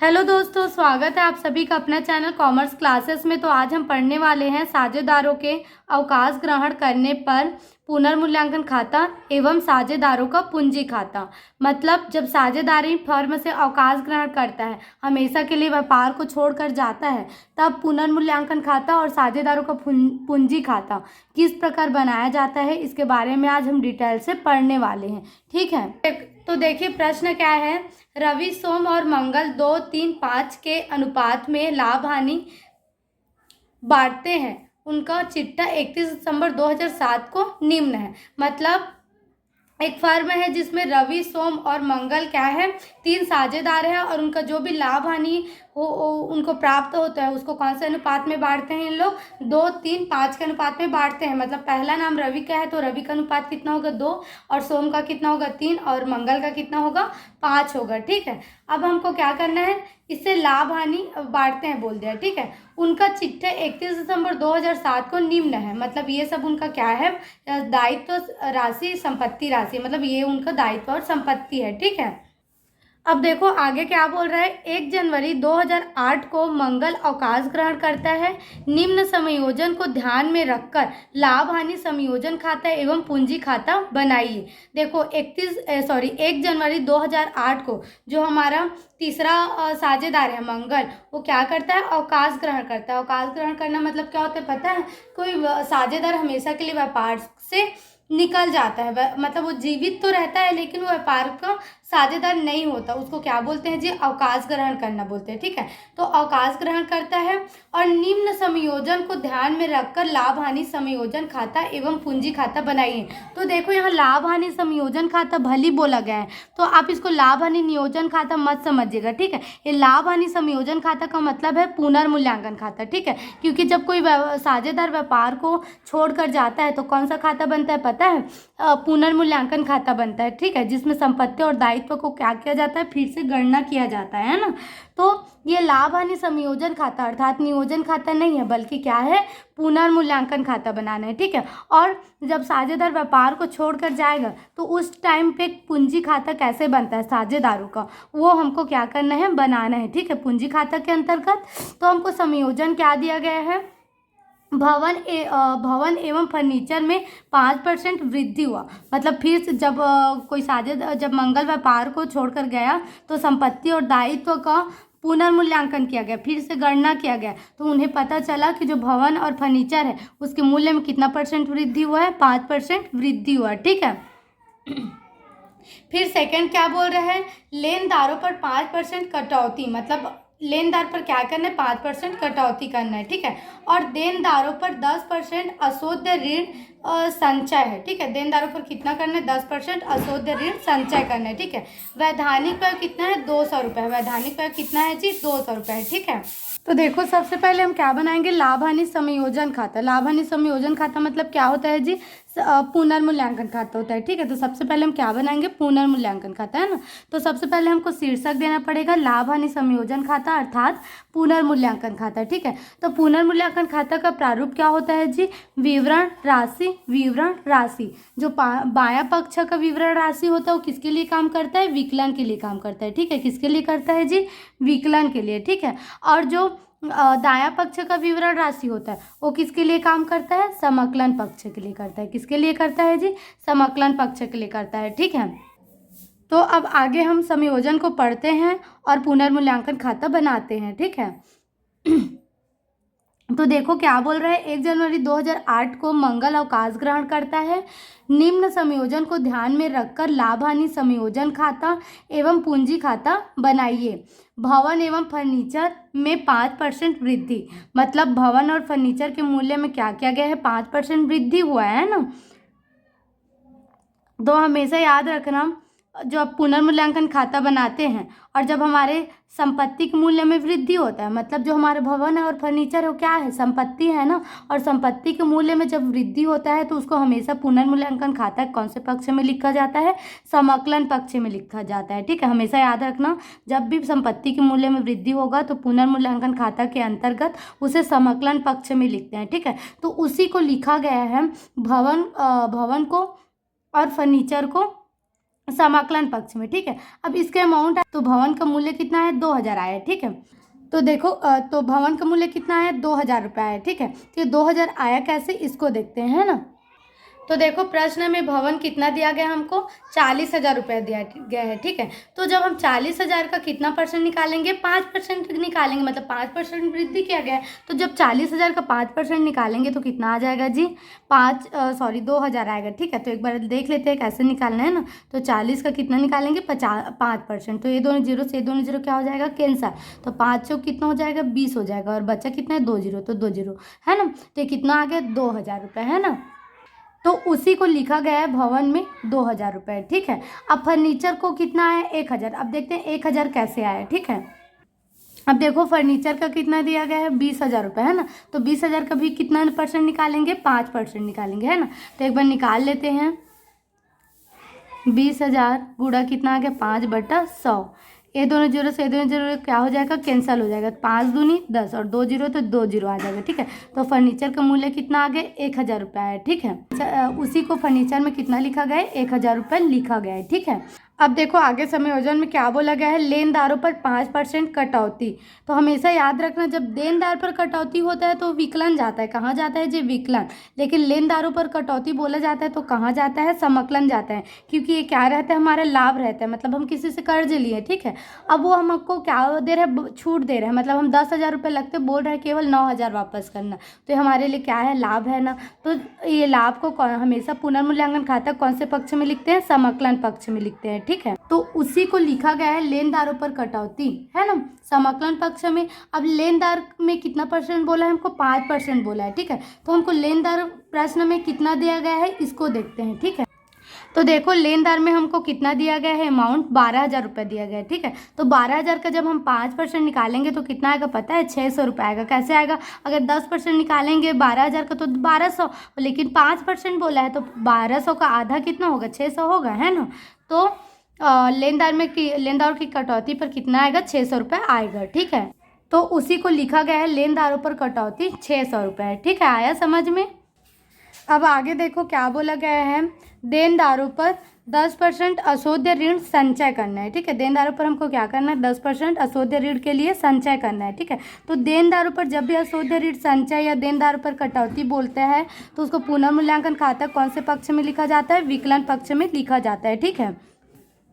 Hello दोस्तों, स्वागत है आप सभी का अपना चैनल कॉमर्स क्लासेस में। तो आज हम पढ़ने वाले हैं साझेदारों के अवकाश ग्रहण करने पर पुनर्मूल्यांकन खाता एवं साझेदारों का पूंजी खाता। मतलब जब साझेदारी फर्म से अवकाश ग्रहण करता है, हमेशा के लिए व्यापार को छोड़कर जाता है, तब पुनर्मूल्यांकन खाता और साझेदारों का पूंजी खाता किस प्रकार बनाया जाता है, इसके बारे में आज हम डिटेल से पढ़ने वाले हैं। ठीक है, तो देखिए प्रश्न क्या है। रवि, सोम और मंगल 2, 3, 5 के अनुपात में लाभ हानि बांटते हैं। उनका चिट्ठा 31 दिसंबर 2007 को निम्न है। मतलब एक फर्म है जिसमें रवि, सोम और मंगल क्या है, 3 साझेदार हैं और उनका जो भी लाभ हानि हो उनको प्राप्त होता है उसको कौन से अनुपात में बांटते हैं इन लोग, 2, 3, 5 के अनुपात में बांटते हैं। मतलब पहला नाम रवि का है तो रवि का अनुपात कितना होगा, 2, और सोम का कितना होगा, 3, और मंगल का कितना होगा, 5 होगा। ठीक है, अब हमको क्या करना है, इससे लाभ हानि बांटते हैं बोल दिया। ठीक है, उनका चिट्ठा 31 दिसंबर 2007 को निम्न है। मतलब ये सब उनका क्या है, दायित्व राशि, संपत्ति राशि, मतलब ये उनका दायित्व और संपत्ति है। ठीक है, अब देखो आगे क्या बोल रहा है। 1 जनवरी 2008 को मंगल अवकाश ग्रहण करता है। निम्न समायोजन को ध्यान में रखकर लाभ हानि समायोजन खाता एवं पूंजी खाता बनाइए। देखो 1 जनवरी 2008 को जो हमारा तीसरा साझेदार है मंगल, वो क्या करता है, अवकाश ग्रहण करता है। अवकाश ग्रहण करना मतलब क्या होता है पता है, कोई साझेदार हमेशा के लिए व्यापार से निकल जाता है। मतलब वो जीवित तो रहता है लेकिन वो व्यापार का साझेदार नहीं होता, उसको क्या बोलते हैं जी, अवकाश ग्रहण करना बोलते हैं। ठीक है, तो अवकाश ग्रहण करता है और निम्न समायोजन को ध्यान में रखकर लाभ हानि समायोजन खाता एवं पूंजी खाता बनाइए। तो देखो यहाँ लाभ हानि समायोजन खाता भली बोला गया है, तो आप इसको लाभ हानि नियोजन खाता मत समझिएगा। ठीक है, ये लाभ हानि समायोजन खाता का मतलब है पुनर्मूल्यांकन खाता। ठीक है, क्योंकि जब कोई साझेदार व्यापार को छोड़कर जाता है तो कौन सा खाता बनता है पता है, पुनर्मूल्यांकन खाता बनता है। ठीक है, जिसमें संपत्ति और दायित्व को क्या किया जाता है, फिर से गणना किया जाता है ना। तो ये लाभ हानि संयोजन खाता अर्थात नियोजन खाता नहीं है, बल्कि क्या है, पुनर्मूल्यांकन खाता बनाना है। ठीक है, और जब साझेदार व्यापार को छोड़कर जाएगा तो उस टाइम पे पूंजी खाता कैसे बनता है साझेदारों का, वो हमको क्या करना है, बनाना है। ठीक है, पूंजी खाता के अंतर्गत तो हमको संयोजन क्या दिया गया है, भवन एवं फर्नीचर में 5% वृद्धि हुआ। मतलब फिर से जब कोई साझेदार, जब मंगल व्यापार को छोड़कर गया तो संपत्ति और दायित्व का पुनर्मूल्यांकन किया गया, फिर से गणना किया गया, तो उन्हें पता चला कि जो भवन और फर्नीचर है उसके मूल्य में कितना % वृद्धि हुआ है, 5% वृद्धि हुआ। ठीक है, फिर सेकंड क्या बोल रहे हैं, लेनदारों पर 5% कटौती। मतलब लेनदार पर क्या करना है, 5% कटौती करना है। ठीक है, और देनदारों पर 10% अशोध्य ऋण संचय है। ठीक है, देनदारों पर कितना करना है, 10% अशोध्य ऋण संचय करना है। ठीक है, वैधानिक व्यय कितना है, 200 रुपये। वैधानिक व्यय कितना है जी, 200 रुपये। ठीक है, तो देखो सबसे पहले हम क्या बनाएंगे, लाभ हानि समायोजन खाता। लाभ हानि समायोजन खाता मतलब क्या होता है जी, पुनर्मूल्यांकन खाता होता है। ठीक है, तो सबसे पहले हम क्या बनाएंगे, पुनर्मूल्यांकन खाता, है ना। तो सबसे पहले हमको शीर्षक देना पड़ेगा लाभ हानि समायोजन खाता अर्थात पुनर्मूल्यांकन खाता। ठीक है, तो पुनर्मूल्यांकन खाता का प्रारूप क्या होता है जी, विवरण राशि। विवरण राशि जो बायां पक्ष का विवरण राशि होता है वो किसके लिए काम करता है, विकलन के लिए काम करता है। ठीक है, किसके लिए करता है जी, विकलन के लिए। ठीक है, और जो दाया पक्ष का विवरण राशि होता है वो किसके लिए काम करता है, समकलन पक्ष के लिए करता है। किसके लिए करता है जी, समकलन पक्ष के लिए करता है। ठीक है, तो अब आगे हम समायोजन को पढ़ते हैं और पुनर्मूल्यांकन खाता बनाते हैं। ठीक है, तो देखो क्या बोल रहा है, 1 जनवरी 2008 को मंगल अवकाश ग्रहण करता है। निम्न संयोजन को ध्यान में रखकर लाभ हानि संयोजन खाता एवं पूंजी खाता बनाइए। भवन एवं फर्नीचर में 5% वृद्धि। मतलब भवन और फर्नीचर के मूल्य में क्या किया गया है, 5% वृद्धि हुआ है ना। तो हमेशा याद रखना, जो आप पुनर्मूल्यांकन खाता बनाते हैं और जब हमारे संपत्ति के मूल्य में वृद्धि होता है, मतलब जो हमारे भवन है और फर्नीचर है वो क्या है, संपत्ति है ना, और संपत्ति के मूल्य में जब वृद्धि होता है तो उसको हमेशा पुनर्मूल्यांकन खाता कौन से पक्ष में लिखा जाता है, समकलन पक्ष में लिखा जाता है। ठीक है, हमेशा याद रखना, जब भी संपत्ति के मूल्य में वृद्धि होगा तो पुनर्मूल्यांकन खाता के अंतर्गत उसे समकलन पक्ष में लिखते हैं। ठीक है, तो उसी को लिखा गया है, भवन को और फर्नीचर को समाकलन पक्ष में, ठीक है। अब इसके अमाउंट, तो भवन का मूल्य कितना है, 2000 आया है, ठीक है। तो देखो तो भवन का मूल्य कितना है, 2000 रुपये है, ठीक है। तो ये 2000 आया कैसे, इसको देखते हैं, है ना। तो देखो प्रश्न में भवन कितना दिया गया हमको, 40,000 रुपये दिया गया है, ठीक है। तो जब हम 40,000 का कितना परसेंट निकालेंगे, 5% निकालेंगे, मतलब 5% वृद्धि किया गया है। तो जब 40,000 का 5% निकालेंगे तो कितना आ जाएगा जी, 2000 आएगा, ठीक है। तो एक बार देख लेते हैं कैसे निकालना है ना। तो 40 का कितना निकालेंगे, 5%। तो ये दोनों जीरो से दोनों जीरो क्या हो जाएगा, कैंसर। तो 5 चौक कितना हो जाएगा, 20 हो जाएगा, और बच्चा कितना है, 2 जीरो, तो 2 जीरो, है ना। तो ये कितना आ गया, 2000 रुपये, है ना। तो उसी को लिखा गया है भवन में 2000 रुपये, ठीक है। अब फर्नीचर को कितना है, 1000। अब देखते हैं 1000 कैसे आया, ठीक है। अब देखो फर्नीचर का कितना दिया गया है, 20,000 रुपये, है ना। तो 20,000 का भी कितना परसेंट निकालेंगे, 5% निकालेंगे, है ना। तो एक बार निकाल लेते हैं। 20,000 गुणा कितना आ गया, 5/100। ये दोनों जीरो से ये दोनों जीरो क्या हो जाएगा, कैंसिल हो जाएगा। 5 दूनी 10 और 2 जीरो तो 2 जीरो आ जाएगा, ठीक है। तो फर्नीचर का मूल्य कितना आ गया, 1000 रुपये है, ठीक है। उसी को फर्नीचर में कितना लिखा गया है, 1000 रुपये लिखा गया है, ठीक है। अब देखो आगे समायोजन में क्या बोला गया है, लेनदारों पर 5% कटौती। तो हमेशा याद रखना, जब देनदार पर कटौती होता है तो विकलन जाता है, कहाँ जाता है जी, विकलन। लेकिन लेनदारों पर कटौती बोला जाता है तो कहाँ जाता है, समकलन जाता है। क्योंकि ये क्या रहता है, हमारा लाभ रहता है, मतलब हम किसी से कर्ज लिए, ठीक है। अब वो हमको क्या दे रहे हैं, छूट दे रहे हैं, मतलब हम 10,000 रुपये लगते बोल रहे हैं केवल 9,000 वापस करना। तो ये हमारे लिए क्या है, लाभ है ना। तो ये लाभ को हमेशा पुनर्मूल्यांकन खाता कौन से पक्ष में लिखते हैं, समकलन पक्ष में लिखते हैं, ठीक है। तो उसी को लिखा गया है लेनदारों पर कटौती, है ना, समाकलन पक्ष में। अब लेनदार में कितना परसेंट बोला है हमको, 5% बोला है, ठीक है। तो हमको लेनदार प्रश्न में कितना दिया गया है, इसको देखते हैं, ठीक है। तो देखो लेनदार में हमको कितना दिया गया है, अमाउंट 12,000 रुपये दिया गया है, ठीक है। तो 12,000 का जब हम 5% निकालेंगे तो कितना आएगा पता है, 600 रुपये आएगा। कैसे आएगा, अगर 10% निकालेंगे 12,000 का तो 1200, लेकिन 5% बोला है तो 1200 का आधा कितना होगा, 600 होगा, है ना। तो लेनदार की कटौती पर कितना आएगा, 600 रुपये आएगा, ठीक है। तो उसी को लिखा गया है लेनदारों पर कटौती 600 रुपये, ठीक है। आया समझ में। अब आगे देखो क्या बोला गया है, देनदारों पर 10% अशोध्य ऋण संचय करना है, ठीक है। देनदारों पर हमको क्या करना है, 10% अशोध्य ऋण के लिए संचय करना है, ठीक है। तो देनदारों पर जब भी अशोध्य ऋण संचय या देनदारों पर कटौती बोलते हैं तो उसको पुनर्मूल्यांकन खाता कौन से पक्ष में लिखा जाता है, विकलन पक्ष में लिखा जाता है, ठीक है।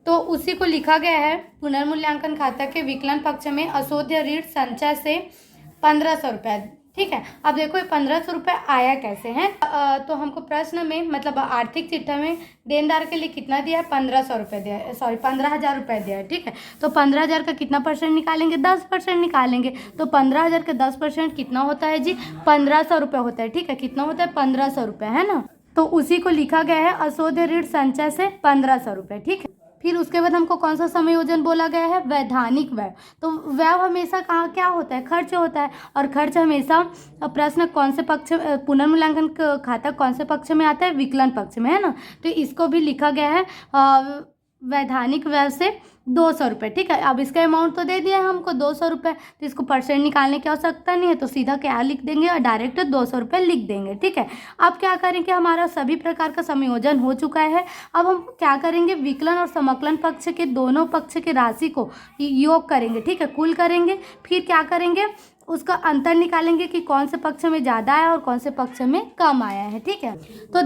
तो उसी को लिखा गया है पुनर्मूल्यांकन खाता के विकलन पक्ष में अशोध्य ऋण संचय से 1500 रुपये, ठीक है। अब देखो ये 1500 रुपये आया कैसे हैं। तो हमको प्रश्न में मतलब आर्थिक चिट्ठा में देनदार के लिए कितना दिया है, 1500 रुपये दिया है, 15,000 रुपये दिया है, ठीक है। तो 15,000 का कितना परसेंट निकालेंगे, 10% निकालेंगे। तो 15,000 का 10% कितना होता है जी, 1500 रुपये होता है, ठीक है। कितना होता है, 1500 रुपये, है ना। तो उसी को लिखा गया है अशोध्य ऋण संचय से 1500 रुपये, ठीक है। फिर उसके बाद हमको कौन सा समायोजन बोला गया है, वैधानिक व्यय। तो व्यय हमेशा कहाँ क्या होता है, खर्च होता है, और खर्च हमेशा प्रश्न कौन से पक्ष, पुनर्मूल्यांकन खाता कौन से पक्ष में आता है, विकलन पक्ष में, है ना। तो इसको भी लिखा गया है वैधानिक व्यय से 200 रुपये, ठीक है। अब इसका अमाउंट तो दे दिया है हमको 200 रुपये, तो इसको परसेंट निकालने की आवश्यकता नहीं है, तो सीधा क्या लिख देंगे और डायरेक्ट 200 रुपये लिख देंगे, ठीक है। अब क्या करेंगे, हमारा सभी प्रकार का संयोजन हो चुका है। अब हम क्या करेंगे, विकलन और समकलन पक्ष के दोनों पक्ष के राशि को योग करेंगे, ठीक है, कुल करेंगे। फिर क्या करेंगे, उसका अंतर निकालेंगे कि कौन से पक्ष में ज़्यादा आया और कौन से पक्ष में कम आया है, ठीक है। तो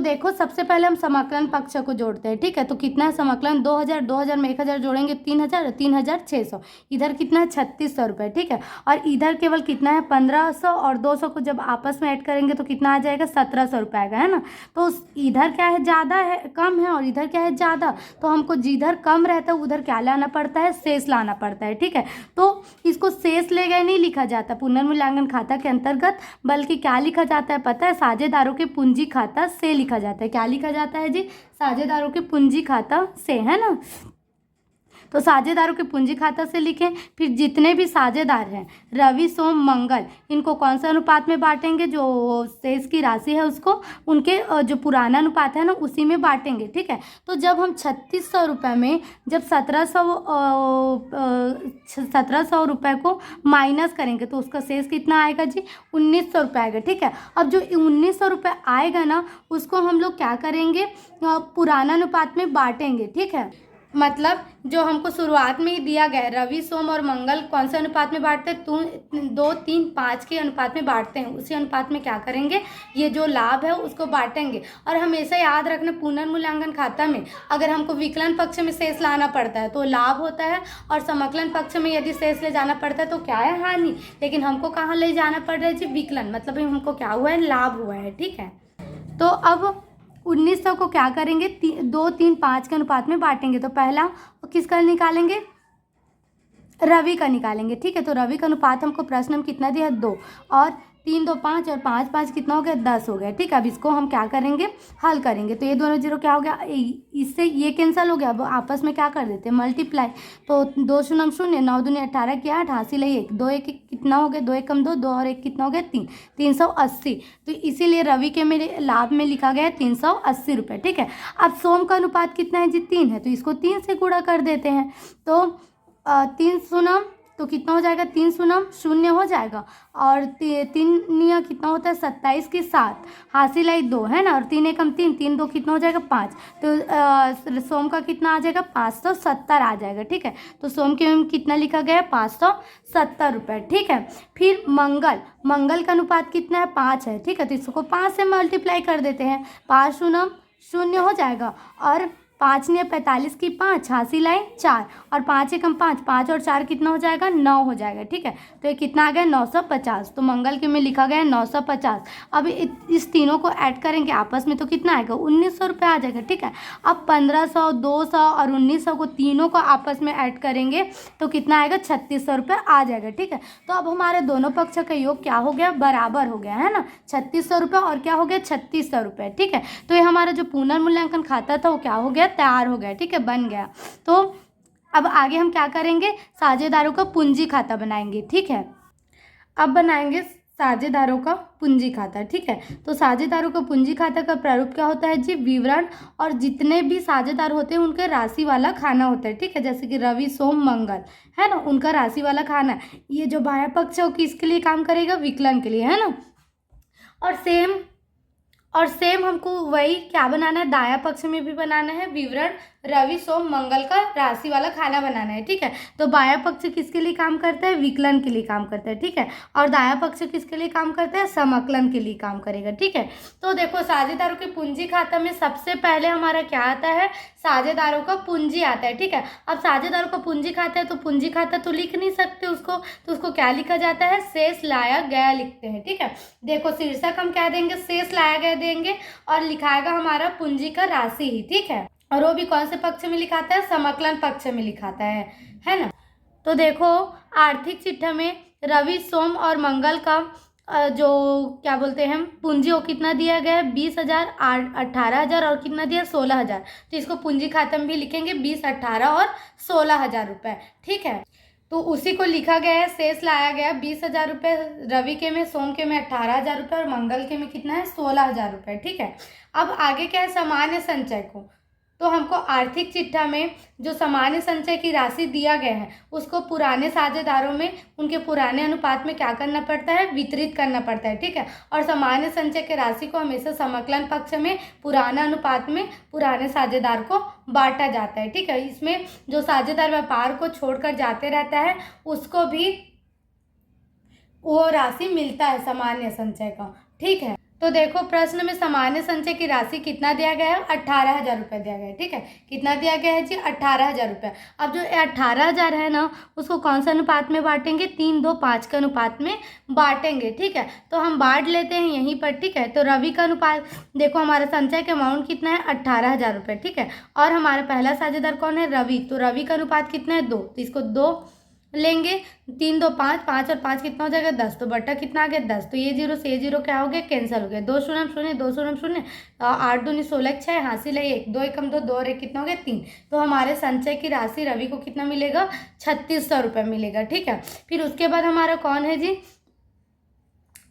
देखो सबसे पहले हम समाकलन पक्ष को जोड़ते हैं, ठीक है। तो कितना है समाकलन, 2000 में 1000 जोड़ेंगे 3000, 3600, इधर कितना है 3600 रुपये, ठीक है। और इधर केवल कितना है 1500, और 200 को जब आपस में ऐड करेंगे तो कितना आ जाएगा 1700 रुपये आएगा, है ना। तो इधर क्या है, ज़्यादा है, कम है, और इधर क्या है, ज़्यादा। तो हमको जिधर कम रहता है उधर क्या लाना पड़ता है, शेष लाना पड़ता है, ठीक है। तो इसको शेष ले गए नहीं लिखा जाता पुनर्मूल्यांकन खाता के अंतर्गत, बल्कि क्या लिखा जाता है पता है, साझेदारों के पूंजी खाता से लिखा जाता है। क्या लिखा जाता है जी, साझेदारों के पूंजी खाता से, है ना। तो साझेदारों के पूंजी खाता से लिखें। फिर जितने भी साझेदार हैं रवि सोम मंगल, इनको कौन सा अनुपात में बांटेंगे, जो शेष की राशि है उसको उनके जो पुराना अनुपात है ना उसी में बांटेंगे, ठीक है। तो जब हम 3600 रुपये में जब 1700 1700 रुपये को माइनस करेंगे तो उसका शेष कितना आएगा जी? 1900 रुपये आएगा। ठीक है, अब जो 1900 रुपये आएगा ना उसको हम लोग क्या करेंगे, पुराना अनुपात में बांटेंगे। ठीक है, मतलब जो हमको शुरुआत में ही दिया गया है, रवि सोम और मंगल कौन से अनुपात में बांटते हैं? 2 3 5 के अनुपात में बांटते हैं। उसी अनुपात में क्या करेंगे, ये जो लाभ है उसको बांटेंगे। और हमेशा याद रखना, पुनर्मूल्यांकन खाता में अगर हमको विकलन पक्ष में शेष लाना पड़ता है तो लाभ होता है, और समकलन पक्ष में यदि शेष ले जाना पड़ता है तो क्या है? हानि। लेकिन हमको कहाँ ले जाना पड़ रहा है जी? विकलन, मतलब हमको क्या हुआ है? लाभ हुआ है। ठीक है, तो अब 1900 को क्या करेंगे? 2 3 5 के अनुपात में बांटेंगे। तो पहला किसका निकालेंगे? रवि का निकालेंगे। ठीक है, तो रवि का अनुपात हमको प्रश्न में कितना दिया है? 2, और 3 2 5 और 5 5 कितना हो गया? 10 हो गया। ठीक है, अब इसको हम क्या करेंगे? हल करेंगे। तो ये दोनों जीरो क्या हो गया? इससे ये कैंसिल हो गया। अब आपस में क्या कर देते हैं? मल्टीप्लाई। तो 2 शून्य 0, 9 दूनी 18 किया 8, हासिल 1, 2 1 कितना हो गया? 2 1 कम 2, 2 और 1 कितना हो गया? 3, 380। तो इसीलिए रवि के मेरे लाभ में लिखा गया है 380 रुपये। ठीक है, अब सोम का अनुपात कितना है जी? 3 है, तो इसको 3 से गुणा कर देते हैं। तो 3 शून्य तो कितना हो जाएगा? 3 शून्य 0 हो जाएगा, और 3 निया कितना होता है? 27 की 7, हासिल 2 है ना, और 3 1 3, 3 2 कितना हो जाएगा? 5। तो सोम का कितना आ जाएगा? 570 आ जाएगा। ठीक है, तो सोम के में कितना लिखा गया है? 570 रुपये। ठीक है, फिर मंगल का अनुपात कितना है? 5 है। ठीक है, तो इसको 5 से मल्टीप्लाई कर देते हैं। 5 शून्य 0 हो जाएगा, और 5 ने 45 की 5, हासिल 4, और 5 एकम 5, 5 और 4 कितना हो जाएगा? 9 हो जाएगा। ठीक है, तो ये कितना आ गया? 950। तो मंगल के में लिखा गया है 950। अब इस तीनों को ऐड करेंगे आपस में तो कितना आएगा? 1900 रुपये आ जाएगा। ठीक है, अब 1500, 200 और 1900 को तीनों को आपस में ऐड करेंगे तो कितना आएगा? 3600 रुपये आ जाएगा। ठीक है, तो अब हमारे दोनों पक्ष का योग क्या हो गया? बराबर हो गया है ना, 3600 रुपये और क्या हो गया? 3600 रुपये। ठीक है, तो ये हमारा जो पुनर्मूल्यांकन खाता था वो क्या हो गया? तैयार हो गया। ठीक है, बन गया। तो अब आगे हम क्या करेंगे? साझेदारों का पूंजी खाता बनाएंगे। ठीक है, अब बनाएंगे साझेदारों का पूंजी खाता। ठीक है, तो साझेदारों का पूंजी खाता का प्रारूप क्या होता है जी? विवरण, और जितने भी साझेदार होते हैं उनके राशि वाला खाना होता है। ठीक है, जैसे कि रवि सोम मंगल है ना, उनका राशि वाला खाना। ये जो बाह्य पक्ष है वो किसके लिए काम करेगा? विकलन के लिए, है ना। और सेम हमको वही क्या बनाना है? दाया पक्ष में भी बनाना है विवरण, रवि सोम मंगल का राशि वाला खाना बनाना है। ठीक है, तो बाया पक्ष किसके लिए काम करता है? विकलन के लिए काम करता है। ठीक है, और दाया पक्ष किसके लिए काम करता है? समकलन के लिए काम करेगा। ठीक है, तो देखो साझेदारों के पूंजी खाता में सबसे पहले हमारा क्या आता है? साझेदारों का पूंजी आता है। ठीक है, अब साझेदारों का पूंजी खाता है तो पूंजी खाता तो लिख नहीं सकते उसको, तो उसको क्या लिखा जाता है? शेष लाया गया लिखते हैं। ठीक है, देखो शीर्षक हम क्या देंगे? शेष लाया गया देंगे, और लिखाएगा हमारा पूंजी का राशि ही। ठीक है, और वो भी कौन से पक्ष में लिखाता है? समकलन पक्ष में लिखाता है ना। तो देखो आर्थिक चिट्ठा में रवि सोम और मंगल का जो क्या बोलते हैं पूंजी वो कितना दिया गया है? 20,000, 18,000 और कितना दिया? 16,000। तो इसको पूंजी खाता में भी लिखेंगे 20, 18 और 16,000 रुपये। ठीक है, तो उसी को लिखा गया है। शेष लाया गया 20,000 रुपये रवि के में, सोम के में 18,000 रुपये और मंगल के में कितना है? 16,000 रुपये। ठीक है, अब आगे क्या है? सामान्य संचय को, तो हमको आर्थिक चिट्ठा में जो सामान्य संचय की राशि दिया गया है उसको पुराने साझेदारों में उनके पुराने अनुपात में क्या करना पड़ता है? वितरित करना पड़ता है। ठीक है, और सामान्य संचय की राशि को हमेशा समकलन पक्ष में पुराना अनुपात में पुराने साझेदार को बांटा जाता है। ठीक है, इसमें जो साझेदार व्यापार को छोड़कर जाते रहता है उसको भी वो राशि मिलता है सामान्य संचय का। ठीक है, तो देखो प्रश्न में सामान्य संचय की राशि कितना दिया गया है? 18,000 रुपये दिया गया है। ठीक है, कितना दिया गया है जी? 18,000 रुपये। अब जो 18,000 है ना उसको कौन सा अनुपात में बांटेंगे? 3 2 5 के अनुपात में बांटेंगे। ठीक है, तो हम बांट लेते हैं यहीं पर। ठीक है, तो रवि का अनुपात देखो, हमारा संचय का अमाउंट कितना है? 18,000 रुपये। ठीक है, और हमारा पहला साझेदार कौन है? रवि। तो रवि का अनुपात कितना है? 2, तो इसको 2 लेंगे। 3 2 5, 5 और 5 कितना हो जाएगा? 10। तो बट्टा कितना आ गया? 10। तो ये जीरो से ये जीरो क्या हो गया? कैंसिल हो गया। 2 शून्य 0, 2 शून्य 0, 8 दूनी 16, 6, हासिल है 1, 2 एकम 2, 2 और 1 कितना हो गया? 3। तो हमारे संचय की राशि रवि को कितना मिलेगा? 3600 रुपये मिलेगा। ठीक है, फिर उसके बाद हमारा कौन है जी?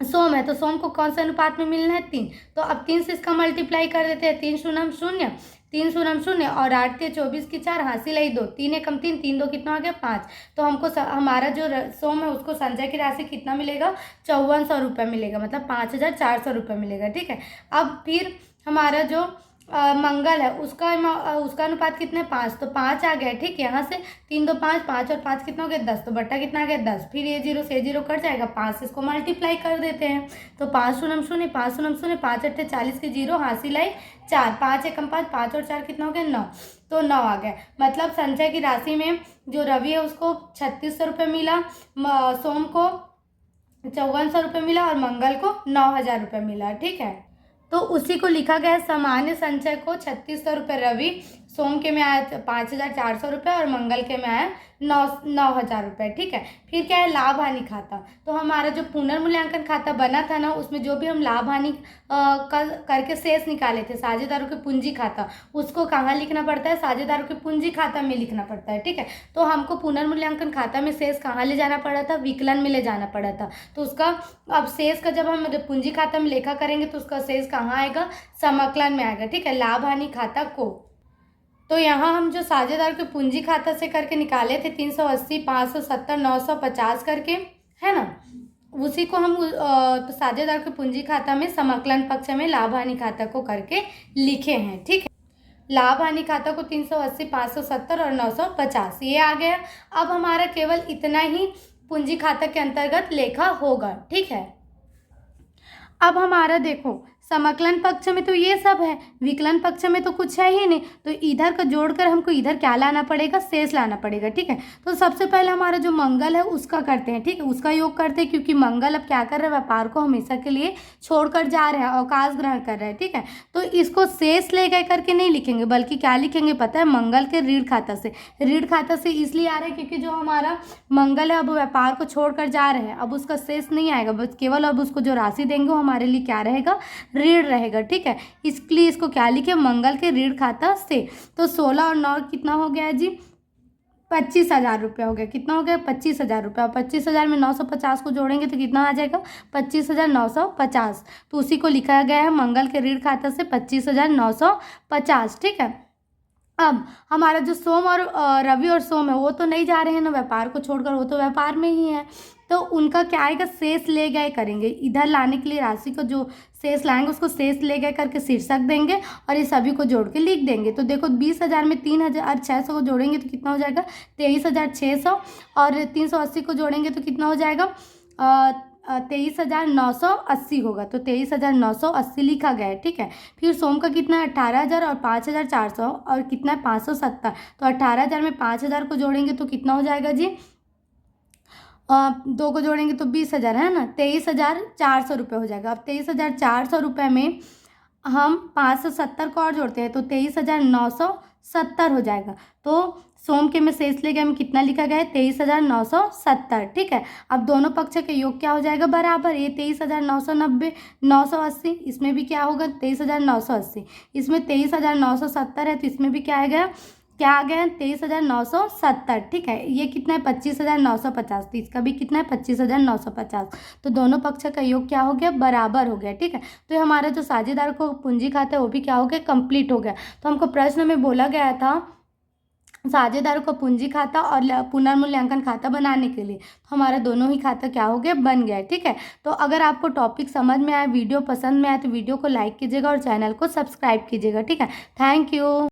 सोम है। तो सोम को कौन से अनुपात में मिलना है? 3। तो अब 3 से इसका मल्टीप्लाई कर देते हैं। 3 शून्य 0, 3 शून्य शून्य और 8 के 24 की 4 हासिल आई 2, 3 एकम 3, 3 दो कितना आ गया 5। तो हमको हमारा जो सोम है उसको संचय की राशि कितना मिलेगा 5400 रुपये मिलेगा, मतलब 5400 रुपये मिलेगा। ठीक है, अब फिर हमारा जो मंगल है उसका अनुपात कितने 5, तो 5 आ गया। ठीक है, यहाँ से 3 2 5, 5 और 5 कितना हो गया 10, तो बट्टा कितना आ गया 10। फिर ये 0 से 0 कट जाएगा, 5 से इसको मल्टीप्लाई कर देते हैं। तो 5 शून्य शून्य 5 शून्य शून्य 5 अट्ठे 40 के 0 हासिल आई 4, 5 एकम 5, 5 और 4 कितना हो गया 9, तो 9 आ गया। मतलब संचय की राशि में जो रवि है उसको 3600 रुपये मिला, सोम को 5400 रुपये मिला और मंगल को 9000 रुपये मिला। ठीक है, तो उसी को लिखा गया है सामान्य संचय को 3600 रुपये रवि, सोम के में आया 5400 रुपये और मंगल के में आया 9000 रुपये। ठीक है, फिर क्या है लाभ हानि खाता। तो हमारा जो पुनर्मूल्यांकन खाता बना था ना उसमें जो भी हम लाभ हानि करके शेष निकाले थे साझेदारों के पूंजी खाता, उसको कहाँ लिखना पड़ता है साझेदारों के पूंजी खाता में लिखना पड़ता है। ठीक है, तो हमको पुनर्मूल्यांकन खाता में शेष कहाँ ले जाना पड़ा था विकलन में ले जाना पड़ा था। तो उसका अब शेष का जब हम पूंजी खाता में लेखा करेंगे तो उसका शेष कहाँ आएगा समाकलन में आएगा। ठीक है, लाभ हानि खाता को। तो यहाँ हम जो साझेदार के पूंजी खाता से करके निकाले थे 380 570 950 करके, है ना, उसी को हम तो साझेदार के पूंजी खाता में समाकलन पक्ष में लाभ हानि खाता को करके लिखे हैं। ठीक है, लाभ हानि खाता को 380 570 और 950 ये आ गया। अब हमारा केवल इतना ही पूंजी खाता के अंतर्गत लेखा होगा। ठीक है, अब हमारा देखो समाकलन पक्ष में तो ये सब है, विकलन पक्ष में तो कुछ है ही नहीं, तो इधर का जोड़कर हमको इधर क्या लाना पड़ेगा शेष लाना पड़ेगा। ठीक है, तो सबसे पहले हमारा जो मंगल है उसका करते हैं। ठीक है, उसका योग करते हैं क्योंकि मंगल अब क्या कर रहा है व्यापार को हमेशा के लिए छोड़कर जा रहे हैं, अवकाश ग्रहण कर रहे हैं। ठीक है, तो इसको शेष ले गए करके नहीं लिखेंगे बल्कि क्या लिखेंगे पता है मंगल के ऋण खाता से। ऋण खाता से इसलिए आ रहा है क्योंकि जो हमारा मंगल है अब व्यापार को छोड़कर जा रहे हैं, अब उसका शेष नहीं आएगा, बस केवल अब उसको जो राशि देंगे वो हमारे लिए क्या रहेगा ऋण रहेगा। ठीक है, इसलिए इसको क्या लिखे मंगल के ऋण खाता से। तो 16 और 9 कितना हो गया जी 25,000 रुपये हो गया। कितना हो गया 25,000 रुपये। और 25,000 में 950 को जोड़ेंगे तो कितना आ जाएगा 25,950। तो उसी को लिखा गया है मंगल के ऋण खाता से 25,950। ठीक है, अब हमारा जो सोम और रवि और सोम है वो तो नहीं जा रहे हैं ना व्यापार को छोड़कर, वो तो व्यापार में ही है, तो उनका क्या आएगा शेष ले गए करेंगे। इधर लाने के लिए राशि को जो शेष लाएंगे उसको शेष ले गए करके शीर्षक देंगे और ये सभी को जोड़ के लिख देंगे। तो देखो 20,000 में 3,600 को जोड़ेंगे तो कितना हो जाएगा 23,600 और 380 को जोड़ेंगे तो कितना हो जाएगा 23,980 होगा। तो 23,980 लिखा गया है। ठीक है, फिर सोम का कितना है 18,000 और 5,400 और कितना है 570। तो 18,000 में 5,000 को जोड़ेंगे तो कितना हो जाएगा जी 2 को जोड़ेंगे तो 20,000 है ना, 23,400 रुपये हो जाएगा। अब 23,400 रुपये में हम 570 को और जोड़ते हैं तो 23,970 हो जाएगा। तो सोम के में शेष ले गए में कितना लिखा गया है 23,970। ठीक है, अब दोनों पक्ष के योग क्या हो जाएगा बराबर, ये 23,990 980, इसमें भी क्या होगा 23,980, इसमें 23,970 है तो इसमें भी क्या आएगा क्या आ गया 23,970। ठीक है, ये कितना है 25,950, तो इसका भी कितना है 25,950। तो दोनों पक्ष का योग क्या हो गया बराबर हो गया। ठीक है, तो हमारा जो साझेदार को पूंजी खाता है वो भी क्या हो गया कंप्लीट हो गया। तो हमको प्रश्न में बोला गया था साझेदारों का पूंजी खाता और पुनर्मूल्यांकन खाता बनाने के लिए, तो हमारा दोनों ही खाता क्या हो गया बन गया। ठीक है, तो अगर आपको टॉपिक समझ में आए वीडियो पसंद में आए तो वीडियो को लाइक कीजिएगा और चैनल को सब्सक्राइब कीजिएगा। ठीक है, थैंक यू।